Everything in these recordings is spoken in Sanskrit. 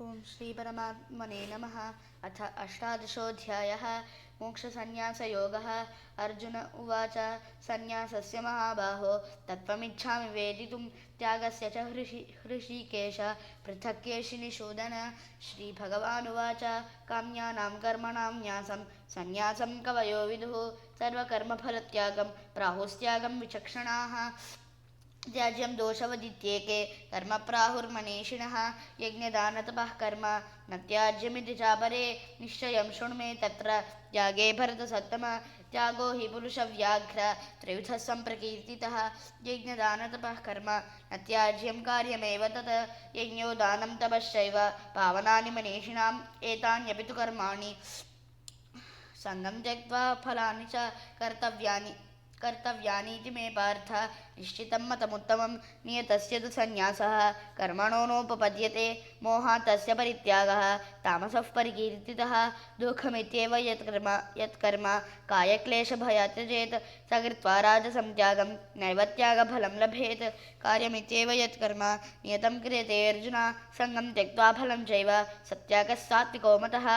ओं श्रीपरमात्मने नमः। अथ अष्टादशोऽध्यायः। मोक्षसंन्यासयोगः। अर्जुन उवाच संन्यासस्य महाबाहो तत्त्वमिच्छामि वेदितुं त्यागस्य च हृषीकेश पृथक् केशिनिषूदन। श्रीभगवानुवाच काम्यानां कर्मणां न्यासं संन्यासं कवयो विदुः सर्वकर्मफलत्यागं प्राहुस्त्यागं विचक्षणाः। त्याज्यं दोषवदित्येके कर्म प्राहुर्मनीषिणः यज्ञदानतपः कर्म न त्याज्यमिति चापरे निश्चयं शृणु मे तत्र त्यागे भरतसत्तम त्यागो हि पुरुषव्याघ्र त्रिविधः सम्प्रकीर्तितः यज्ञदानतपः कर्म न त्याज्यं कार्यमेव तत् यज्ञो दानं तपश्चैव पावनानि मनीषिणाम् एतान्यपि तु कर्माणि सङ्गं त्यक्त्वा फलानि च कर्तव्यानीति मे पार्थ निश्चितं मतमुत्तमं नियतस्य तु संन्यासः कर्मणो नोपपद्यते मोहात् तस्य परित्यागः तामसः परिकीर्तितः दुःखमित्येव यत्कर्म कायक्लेशभयात् त्यजेत् स कृत्वा राजसं त्यागं नैव त्यागफलं लभेत् कार्यमित्येव यत्कर्म नियतं क्रियते अर्जुन सङ्गं त्यक्त्वा फलं चैव सत्यागः सात्विको मतः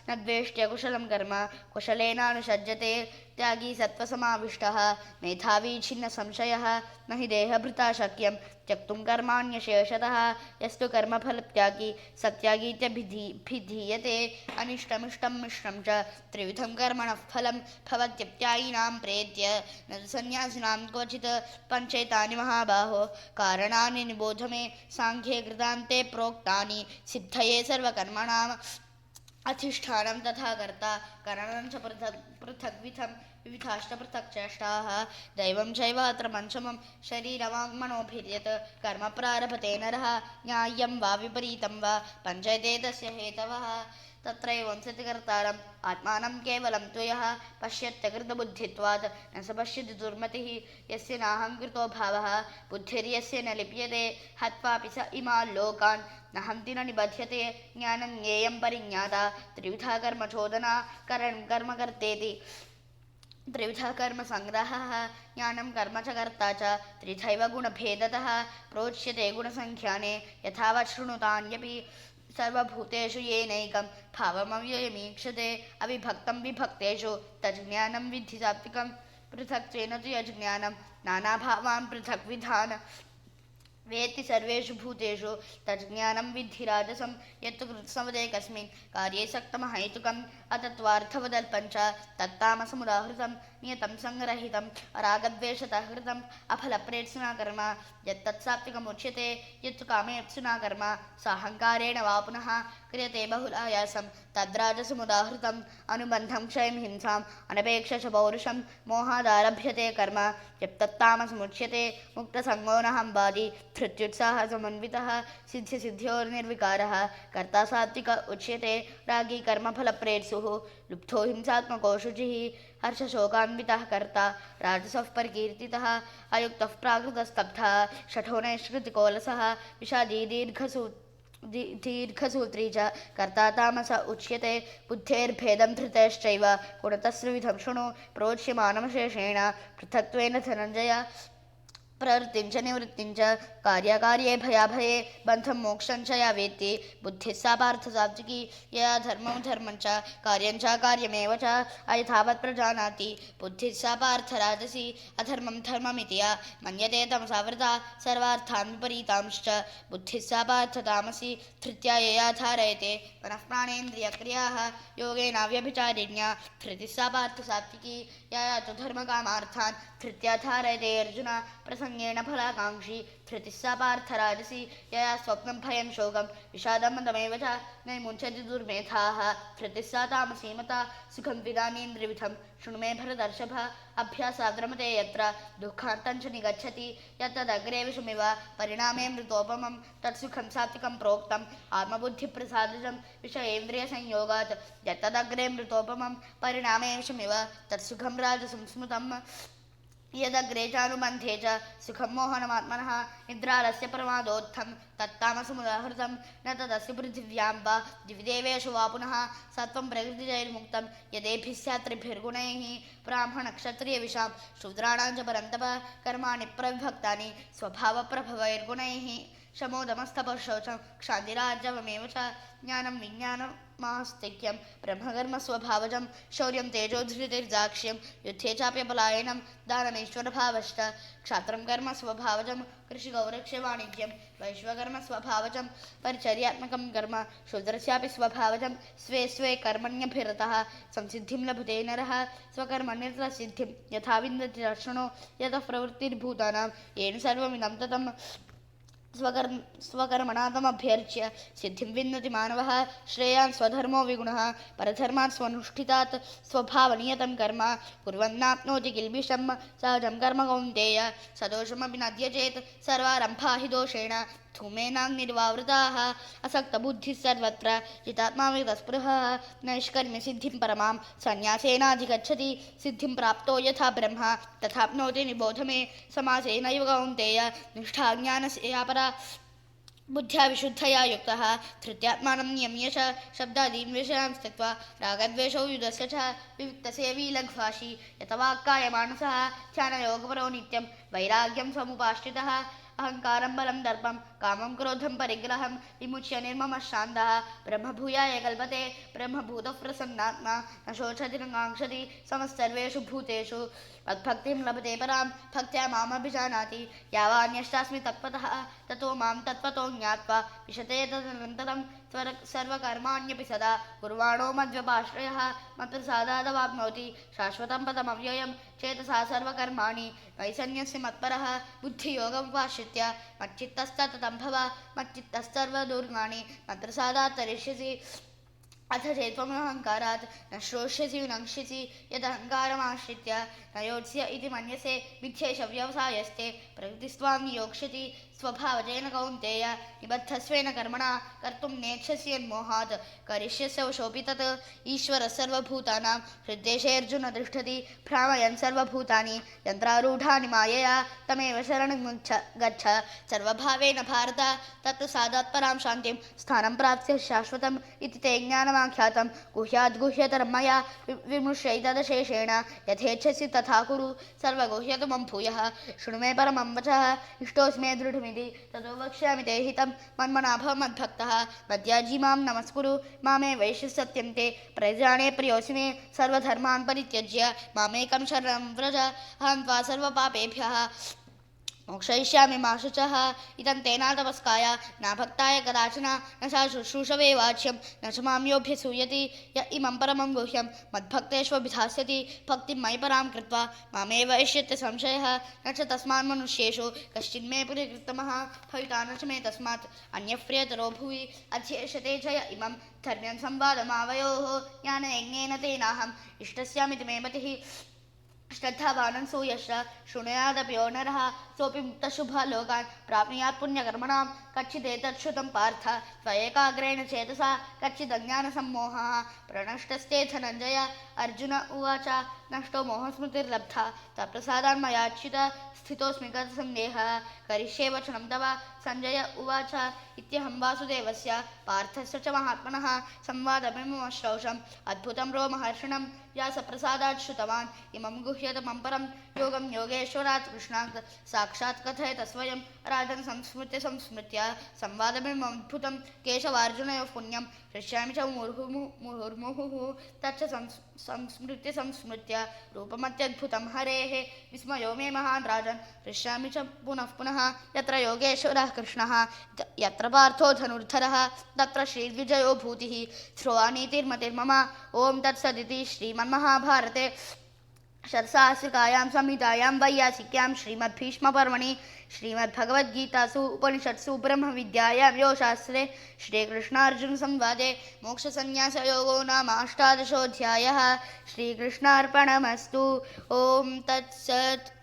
न द्वेष्ट्य कुशलं कर्म कुशलेनानुषज्यते त्यागी सत्त्वसमाविष्टः मेधावी छिन्नसंशयः न हि देहभृता शक्यं त्यक्तुं कर्माण्यशेषतः यस्तु कर्मफलत्यागी सत्यागीत्यभिधीयते अनिष्टमिष्टं मिश्रं च त्रिविधं कर्मणः फलं भवत्यप्यायिनां प्रेत्य न तु सन्न्यासिनां क्वचित् पञ्चैतानि महाबाहो कारणानि निबोध मे साङ्ख्ये कृतान्ते प्रोक्तानि सिद्धये सर्वकर्मणाम् अधिष्ठानं तथा कर्ता करणं च पृथग्विधं विविधाश्च पृथक् चेष्टाः दैवं चैवात्र पञ्चमं शरीरवाङ्मनोभिर्यत् कर्म प्रारभते नरः न्याय्यं वा विपरीतं वा पञ्चैते तस्य हेतवः तत्रैवं सतिकर्तारम् आत्मानं केवलं तु यः पश्यत्यकृतबुद्धित्वात् न स पश्यति दुर्मतिः यस्य नाहङ्कृतो भावः बुद्धिर्यस्य न लिप्यते हत्वापि स इमान् लोकान् न हन्ति न निबध्यते ज्ञानं ज्ञेयं परिज्ञाता त्रिविधा कर्मचोदना कर्मकर्तेति त्रिविधः कर्मसङ्ग्रहः ज्ञानं कर्म च कर्ता च त्रिधैव गुणभेदतः प्रोच्यते गुणसङ्ख्याने यथावत् शृणुतान्यपि सर्वभूतेषु येनैकं भावमव्ययमीक्षते अविभक्तं विभक्तेषु तज्ज्ञानं विद्धि सात्विकं पृथक्त्वेन तु यज्ज्ञानं नानाभावान् पृथग्विधान् वेत्ति सर्वेषु भूतेषु तज्ज्ञानं विद्धि राजसं यत्तु कृत्स्नवदेकस्मिन् कार्ये सक्तमहैतुकम् अतत्त्वार्थवदल्पं च तत्तामसमुदाहृतं नियतं सङ्ग्रहितं रागद्वेषतः कृतम् अफलप्रेप्सुना कर्म यत्तत्सात्विकमुच्यते यत्तु कामेप्सुना कर्म साहङ्कारेण वा पुनः क्रियते बहुलायासं तद्राजसमुदाहृतम् अनुबन्धं क्षयं हिंसाम् अनपेक्ष च पौरुषं मोहादारभ्यते कर्म यत्तत्तामसमुच्यते मुक्तसङ्गो नहम्बादि धृत्युत्साहसमन्वितः सिद्ध्यसिद्ध्योर्निर्विकारः कर्ता सात्विक उच्यते रागी कर्मफलप्रेप्सुः लुब्धो हिंसात्मको शुचिः हर्षशोकान्वितः कर्ता राजसः परिकीर्तितः अयुक्तः प्राकृतस्तब्धः शठो नैष्कृतिकोलसः विषादी दीर्घसूत्री च कर्ता तामस उच्यते बुद्धेर्भेदं धृतश्चैव गुणतस्त्रिविधं शृणु प्रोच्यमानमशेषेण पृथक्त्वेन धनञ्जय प्रवृत्तिं च निवृत्तिं च कार्याकार्ये भयाभये बन्धं मोक्षं च या वेत्ति बुद्धिः सा पार्थसात्विकी यया धर्मं धर्मं च कार्यं च कार्यमेव च अयथावत् प्रजानाति बुद्धिः सा पार्थराजसी अधर्मं धर्ममिति या मन्यते तमसावृता सर्वार्थान् विपरीतांश्च बुद्धिः सा पार्थतामसी धृत्या यया धारयते मनः प्राणेन्द्रियक्रियाः योगेनाव्यभिचारिण्या धृतिः सा पार्थसात्विकी यया तु धर्मकामार्थान् धृत्या धारयते अर्जुन प्रसंगेण फलाकांक्षी धृतिः सा पार्थराजसी यया स्वप्नं भयं शोकं विषादमदमेव च नैमुञ्चति दुर्मेधाः धृतिः सा तामसी मता सुखं विदानीन्द्रिविधं शृणु मे भरतर्षभ अभ्यासाद्रमते यत्र दुःखान्तं च निगच्छति यत्तदग्रे विषमिव परिणामे मृतोपमं तत्सुखं सात्विकं प्रोक्तम् आत्मबुद्धिप्रसादितं विषयेन्द्रियसंयोगात् यत्तदग्रे मृतोपमं परिणामे विषमिव तत्सुखं राजसं स्मृतम् यदग्रे चानुबन्धे च सुखं मोहनमात्मनः निद्रालस्य प्रमादोत्थं तत्तामसमुदाहृतं न तदस्य पृथिव्यां वा दिविदेवेषु वा पुनः सत्त्वं प्रकृतिजैर्मुक्तं यदेभिः स्यात् त्रिभिर्गुणैः ब्राह्मणक्षत्रियविषां शूद्राणां च परन्तप कर्माणि प्रविभक्तानि स्वभावप्रभवैर्गुणैः शमोदमस्तपः शौचं क्षान्तिरार्जवमेव च ज्ञानं विज्ञानमास्तिक्यं ब्रह्मकर्मस्वभावजं शौर्यं तेजोधृतिर्दाक्ष्यं युद्धे चाप्यपलायनं दानमेश्वरभावश्च क्षात्रं कर्म स्वभावजं कृषिगौरक्ष्यवाणिज्यं वैश्वकर्मस्वभावजं परिचर्यात्मकं कर्म शूद्रस्यापि स्वभावजं स्वे स्वे कर्मण्यभिरतः संसिद्धिं लभते नरः स्वकर्मण्यसिद्धिं यथा विन्दति दर्शनो यतः प्रवृत्तिर्भूतानां येन सर्वमिदं ततं स्वकर्मणातमभ्यर्च्य सिद्धिं विन्दति मानवः श्रेयान् स्वधर्मो विगुणः परधर्मात् स्वनुष्ठितात् स्वभावनियतं कर्म कुर्वन्नाप्नोति किल्बिषं सहजं कर्म कौन्तेय सदोषमपि न त्यजेत् सर्वारम्भा हि दोषेण धूमेनाग्निर्वावृताः असक्तबुद्धिः सर्वत्र जितात्मा विगतस्पृहः नैष्कर्म्यसिद्धिं परमां सन्न्यासेनाधिगच्छति सिद्धिं प्राप्तो यथा ब्रह्म तथाप्नोति निबोध मे समासेनैव कौन्तेय निष्ठा ज्ञानस्य परा बुद्ध्या विशुद्धया युक्तः धृत्यात्मानं नियम्य च शब्दादीन् विषयान् त्यक्त्वा रागद्वेषौ युधस्य च विविक्तसेवी लघ्वाशी यतवाक्कायमानसः ध्यानयोगपरो नित्यं वैराग्यं समुपाश्रितः अहंकारं बलं दर्पं कामं क्रोधं परिग्रहं विमुच्य निर्ममः शान्तः ब्रह्मभूयाय कल्पते ब्रह्मभूतः प्रसन्नात्मा न शोचति न काङ्क्षति समस्तर्वेषु भूतेषु मद्भक्तिं लभते परां भक्त्या मामभिजानाति यावान्यष्टास्मि तत्त्वतः ततो मां तत्त्वतो ज्ञात्वा विशते तदनन्तरं सर्वकर्माण्यपि सदा कुर्वाणो मद्व्यपाश्रयः मत्प्रसादादवाप्नोति शाश्वतं पदमव्ययं चेतसा सर्वकर्माणि वैसन्यस्य मत्परः बुद्धियोगमुपाश्रित्य मच्चित्तस्तततं भव मच्चित्तस्तर्वदुर्गाणि मत्प्रसादात् तरिष्यसि अथ चेत्त्वमहङ्कारात् न श्रोष्यसि विनङ्क्ष्यसि यदहङ्कारमाश्रित्य न योत्स्य इति मन्यसे मिथ्येष व्यवसायस्ते प्रकृतिस्त्वां नियोक्ष्यति स्वभावजेन कौन्तेय निबद्धस्वेन कर्मणा कर्तुं नेच्छसि यन्मोहात् करिष्यस्य वशोऽपि तत् ईश्वरः सर्वभूतानां हृद्देशेऽर्जुन तिष्ठति भ्रामयन् सर्वभूतानि यन्त्रारूढानि मायया तमेव शरणं गच्छ सर्वभावेन भारत तत्र सादात्परां शान्तिं स्थानं प्राप्स्य शाश्वतम् इति ते ज्ञानमाख्यातं गुह्याद्गुह्यतरं मया विमृश्यैतदशेषेण यथेच्छसि तथा कुरु सर्वगुह्यतमं भूयः शृणु मे परमं वचः इष्टोऽस्मि मे दृढमिति ततो वक्ष्यामि ते हितं मन्मना भव मद्भक्तः मद्याजी मां नमस्कुरु मामे वैश्य सत्यं ते प्रजाने प्रियोऽसि मे सर्वधर्मान् परित्यज्य मामेकं शरणं व्रज अहं त्वा सर्वपापेभ्यः मोक्षयिष्यामि मा शुचः इदं तेना तपस्काय न भक्ताय कदाचन न सा शुश्रूषवे वाच्यं न च मां योऽभ्यसूयति य इमं परमं गुह्यं मद्भक्तेष्वभिधास्यति भक्तिं मयि परां कृत्वा मामेव इष्यते संशयः न च तस्मान् मनुष्येषु कश्चिन्मे पुरीकृतमः भविता न च मे तस्मात् अन्यः प्रियतरो भुवि अध्येष्यते च य इमं धर्म्यं संवादमावयोः ज्ञानयज्ञेन तेनाहम् इष्टस्यामिति मे मतिः श्रद्धावानं सूयश्च शृणुयादपि नरः सोऽपि मुक्तशुभः लोकान् प्राप्नुयात् पुण्यकर्मणां कच्चिदेतच्छ्रुतं पार्थ त्वयैकाग्रेण चेतसा कच्चिदज्ञानसम्मोहः प्रणष्टस्ते धनञ्जय अर्जुन उवाच नष्टो मोहस्मृतिर्लब्धा तत्प्रसादान्मयाच्युत स्थितोऽस्मि गतसन्देहः करिष्ये वचनं तव सञ्जय उवाच इत्यहं वासुदेवस्य पार्थस्य च महात्मनः संवादमिमं श्रौषम् अद्भुतं रोमहर्षणं व्यासप्रसादात् श्रुतवान् इमं गुह्यतमं परं योगं योगेश्वरात् कृष्णात् साक्षात् कथयत स्वयं राजन् संस्मृत्य संवादमिममद्भुतं केशवार्जुनयोः पुण्यं हृष्यामि च मुहुर्मुहुः तच्च संस्मृत्य रूपमत्यद्भुतं हरेः विस्मयो मे महान् राजन् हृष्यामि च पुनः पुनः यत्र योगेश्वरः कृष्णः यत्र पार्थो धनुर्धरः तत्र श्रीर्विजयो भूतिः ध्रुवानीतिर्मतिर्मम ॐ तत्सदिति श्रीमन्महाभारते षट्साहस्रिकायां संहितायां वैयासिक्यां श्रीमद्भीष्मपर्वणि श्रीमद्भगवद्गीतासु उपनिषत्सु ब्रह्मविद्यायां योगशास्त्रे श्रीकृष्णार्जुनसंवादे मोक्षसंन्यासयोगो नाम 18 श्रीकृष्णार्पणमस्तु। ॐ तत्सत्।